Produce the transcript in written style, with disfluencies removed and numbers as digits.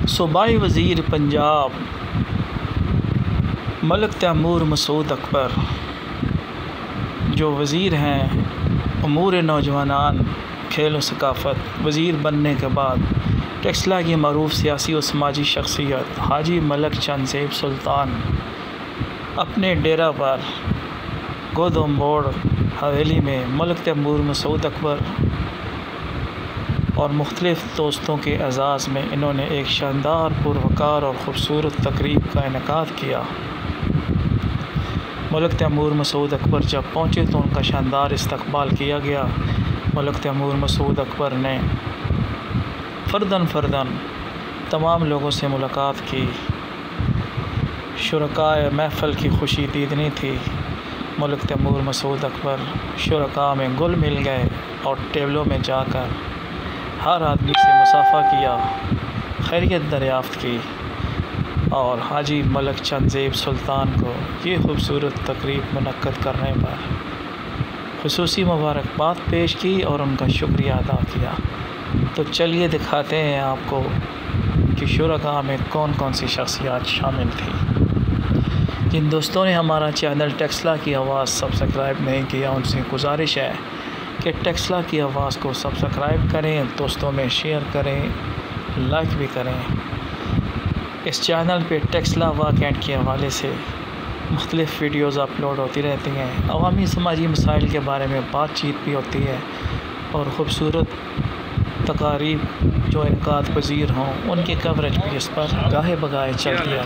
सूबाई वज़ीर पंजाब मलिक तैमूर मसूद अकबर जो वज़ीर हैं उमूर नौजवानान खेल और सकाफ़त, वज़ीर बनने के बाद टेक्सला की मरूफ़ सियासी और समाजी शख्सियत हाजी मलिक चंद ज़ेब सुल्तान अपने डेरा पर गोदोमबोड़ हवेली में मलिक तैमूर मसूद अकबर और मुख्तलिफ़ दोस्तों के एज़ाज़ में इन्होंने एक शानदार पुरवकार और ख़ूबसूरत तकरीब का इनेकाद किया। मलिक तैमूर मसूद अकबर जब पहुँचे तो उनका शानदार इस्तकबाल किया गया। मलिक तैमूर मसूद अकबर ने फ़र्दन तमाम लोगों से मुलाकात की। शुरकाए महफ़िल की खुशी दीदनी थी। मलिक तैमूर मसूद अकबर शुरका में गुल मिल गए और टेबलों में जाकर हर आदमी से मुसाफ़ा किया, खैरियत दरियाफ़्त की और हाजी मलिक चंद ज़ेब सुल्तान को ये खूबसूरत तकरीब मुनक्कद करने पर ख़ुसूसी मुबारकबाद पेश की और उनका शुक्रिया अदा किया। तो चलिए दिखाते हैं आपको कि शुरका में कौन कौन सी शख्सियत शामिल थी। जिन दोस्तों ने हमारा चैनल टेक्सला की आवाज़ सब्सक्राइब नहीं किया उनसे गुजारिश है कि टेक्सला की आवाज़ को सब्सक्राइब करें, दोस्तों में शेयर करें, लाइक भी करें। इस चैनल पे टेक्सला वाक़यात के हवाले से मुख्तलिफ़ वीडियोज़ अपलोड होती रहती हैं। अवामी समाजी मसाइल के बारे में बातचीत भी होती है और ख़ूबसूरत तकारीब जो इनकाद पज़ीर हों उनकी कवरेज भी इस पर गाहे बगाहे चलती है।